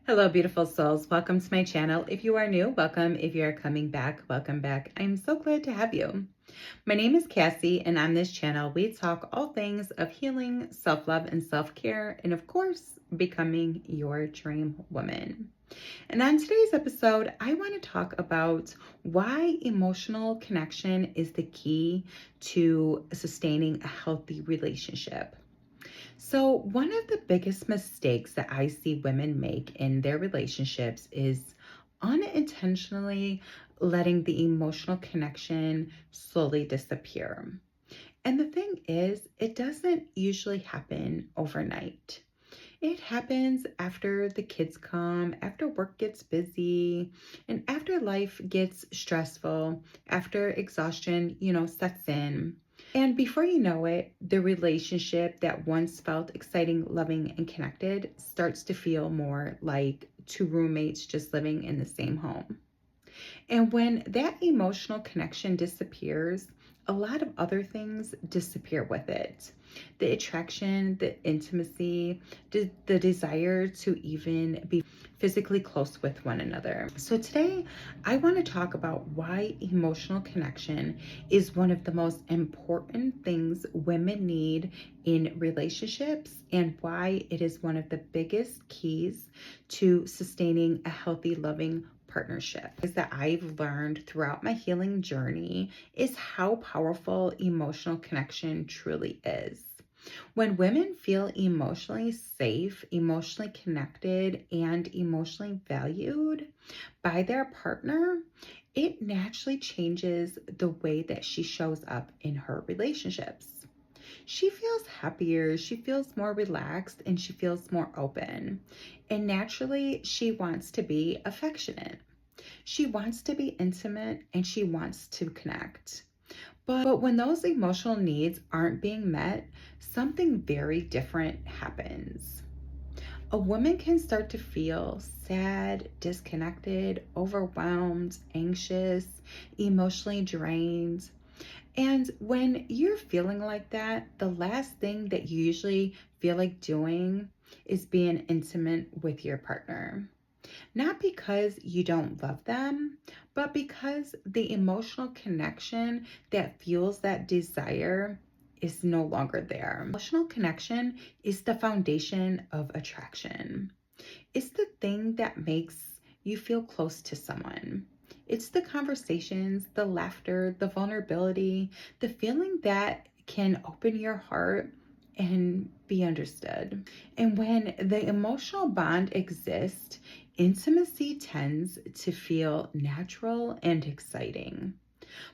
Hello, beautiful souls. Welcome to my channel. If you are new, welcome. If you're coming back, welcome back. I'm so glad to have you. My name is Cassie, and on this channel, we talk all things of healing, self-love, and self-care, and of course, becoming your dream woman. And on today's episode, I want to talk about why emotional connection is the key to sustaining a healthy relationship. So, one of the biggest mistakes that I see women make in their relationships is unintentionally letting the emotional connection slowly disappear. And the thing is, it doesn't usually happen overnight. It happens after the kids come, after work gets busy, and after life gets stressful, after exhaustion, sets in. And before you know it, the relationship that once felt exciting, loving, and connected starts to feel more like two roommates just living in the same home. And when that emotional connection disappears, a lot of other things disappear with it. The attraction, the intimacy, the desire to even be physically close with one another. So today, I want to talk about why emotional connection is one of the most important things women need in relationships and why it is one of the biggest keys to sustaining a healthy, loving partnership. Is that I've learned throughout my healing journey is how powerful emotional connection truly is. When women feel emotionally safe, emotionally connected, and emotionally valued by their partner, it naturally changes the way that she shows up in her relationships. She feels happier, she feels more relaxed, and she feels more open. And naturally, she wants to be affectionate. She wants to be intimate and she wants to connect. But when those emotional needs aren't being met, something very different happens. A woman can start to feel sad, disconnected, overwhelmed, anxious, emotionally drained. And when you're feeling like that, the last thing that you usually feel like doing is being intimate with your partner. Not because you don't love them, but because the emotional connection that fuels that desire is no longer there. Emotional connection is the foundation of attraction. It's the thing that makes you feel close to someone. It's the conversations, the laughter, the vulnerability, the feeling that can open your heart and be understood. And when the emotional bond exists, intimacy tends to feel natural and exciting.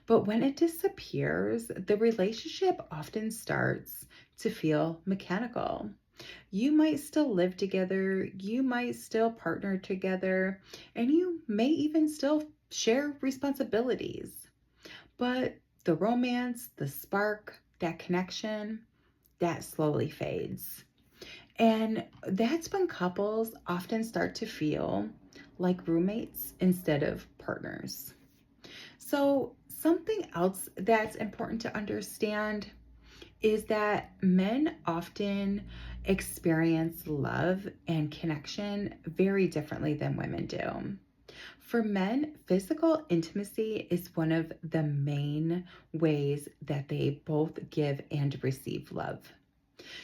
But when it disappears, the relationship often starts to feel mechanical. You might still live together, you might still partner together, and you may even still share responsibilities. But the romance, the spark, that connection, that slowly fades. And that's when couples often start to feel like roommates instead of partners. So, something else that's important to understand is that men often experience love and connection very differently than women do. For men, physical intimacy is one of the main ways that they both give and receive love.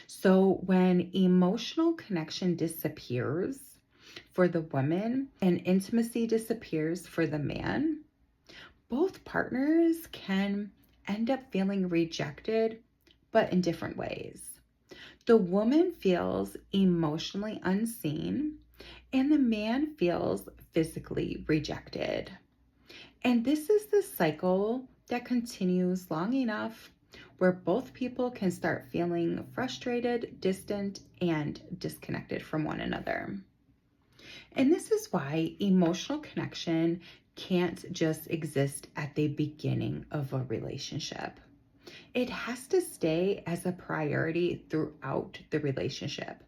So when emotional connection disappears for the woman and intimacy disappears for the man, both partners can end up feeling rejected, but in different ways. The woman feels emotionally unseen, and the man feels physically rejected. And this is the cycle that continues long enough where both people can start feeling frustrated, distant, and disconnected from one another. And this is why emotional connection can't just exist at the beginning of a relationship. It has to stay as a priority throughout the relationship.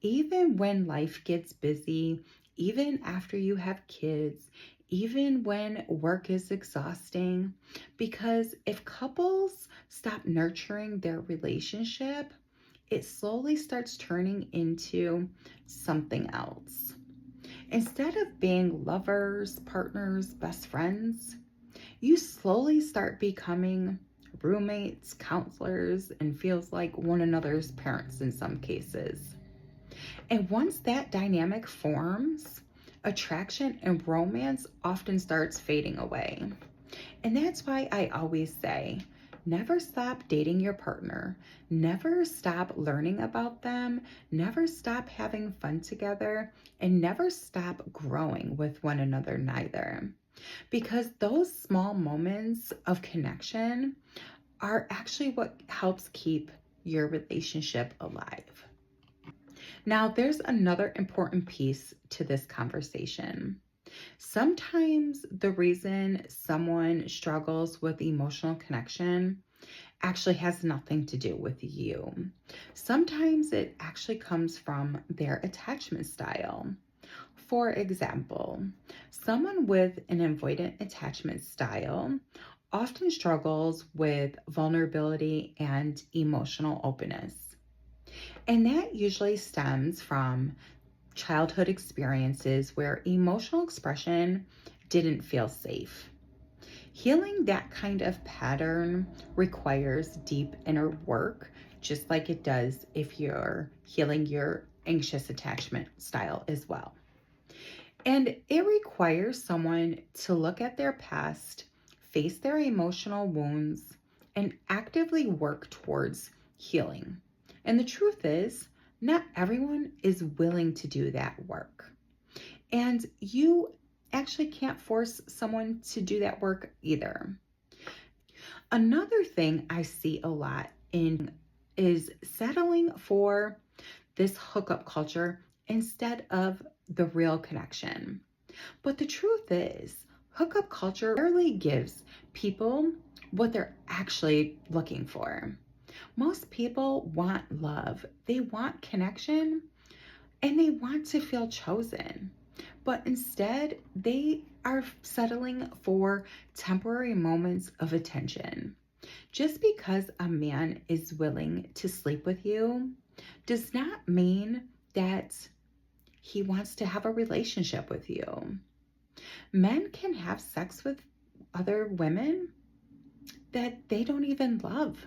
Even when life gets busy, even after you have kids, even when work is exhausting, because if couples stop nurturing their relationship, it slowly starts turning into something else. Instead of being lovers, partners, best friends, you slowly start becoming roommates, counselors, and feels like one another's parents in some cases. And once that dynamic forms, attraction and romance often starts fading away. And that's why I always say, never stop dating your partner. Never stop learning about them. Never stop having fun together. And never stop growing with one another neither. Because those small moments of connection are actually what helps keep your relationship alive. Now, there's another important piece to this conversation. Sometimes the reason someone struggles with emotional connection actually has nothing to do with you. Sometimes it actually comes from their attachment style. For example, someone with an avoidant attachment style often struggles with vulnerability and emotional openness. And that usually stems from childhood experiences where emotional expression didn't feel safe. Healing that kind of pattern requires deep inner work, just like it does if you're healing your anxious attachment style as well. And it requires someone to look at their past, face their emotional wounds, and actively work towards healing. And the truth is, not everyone is willing to do that work. And you actually can't force someone to do that work either. Another thing I see a lot in is settling for this hookup culture instead of the real connection. But the truth is, hookup culture rarely gives people what they're actually looking for. Most people want love, they want connection, and they want to feel chosen. But instead, they are settling for temporary moments of attention. Just because a man is willing to sleep with you does not mean that he wants to have a relationship with you. Men can have sex with other women that they don't even love.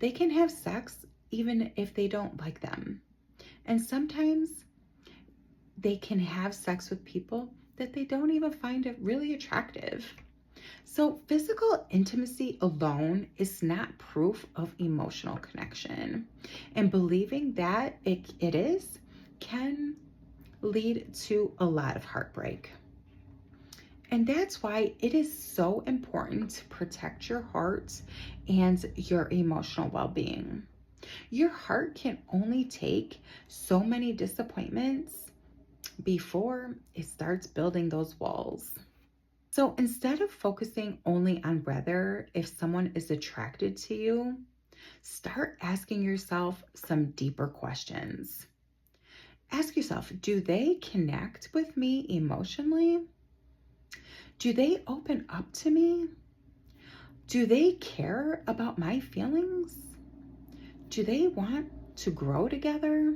They can have sex even if they don't like them. And sometimes they can have sex with people that they don't even find it really attractive. So physical intimacy alone is not proof of emotional connection. And believing that it is can lead to a lot of heartbreak. And that's why it is so important to protect your heart and your emotional well-being. Your heart can only take so many disappointments before it starts building those walls. So instead of focusing only on whether if someone is attracted to you, start asking yourself some deeper questions. Ask yourself, do they connect with me emotionally? Do they open up to me? Do they care about my feelings? Do they want to grow together?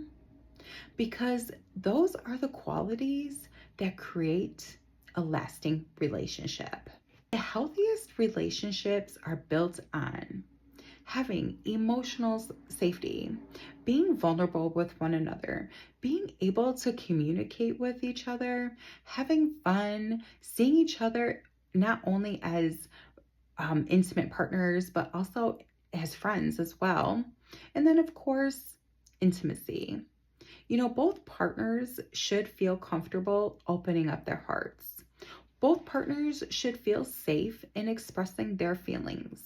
Because those are the qualities that create a lasting relationship. The healthiest relationships are built on having emotional safety, being vulnerable with one another, being able to communicate with each other, having fun, seeing each other not only as intimate partners, but also as friends as well. And then, of course, intimacy. You know, both partners should feel comfortable opening up their hearts. Both partners should feel safe in expressing their feelings.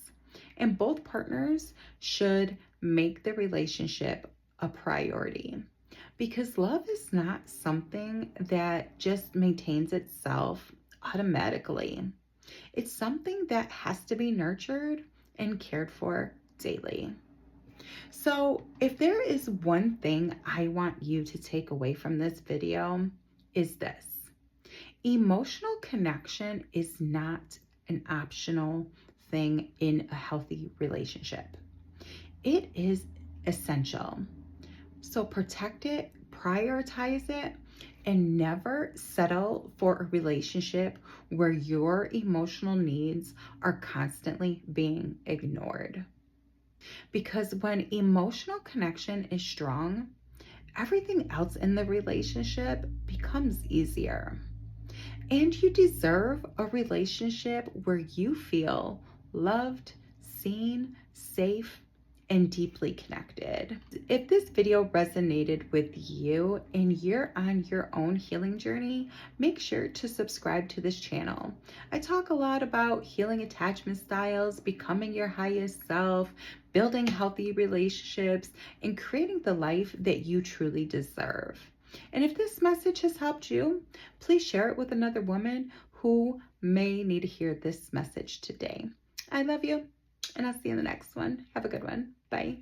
And both partners should make the relationship a priority. Because love is not something that just maintains itself automatically. It's something that has to be nurtured and cared for daily. So if there is one thing I want you to take away from this video, is this. Emotional connection is not an optional thing in a healthy relationship. It is essential. So protect it, prioritize it, and never settle for a relationship where your emotional needs are constantly being ignored. Because when emotional connection is strong, everything else in the relationship becomes easier. And you deserve a relationship where you feel loved, seen, safe, and deeply connected. If this video resonated with you and you're on your own healing journey, make sure to subscribe to this channel. I talk a lot about healing attachment styles, becoming your highest self, building healthy relationships, and creating the life that you truly deserve. And if this message has helped you, please share it with another woman who may need to hear this message today. I love you, and I'll see you in the next one. Have a good one. Bye.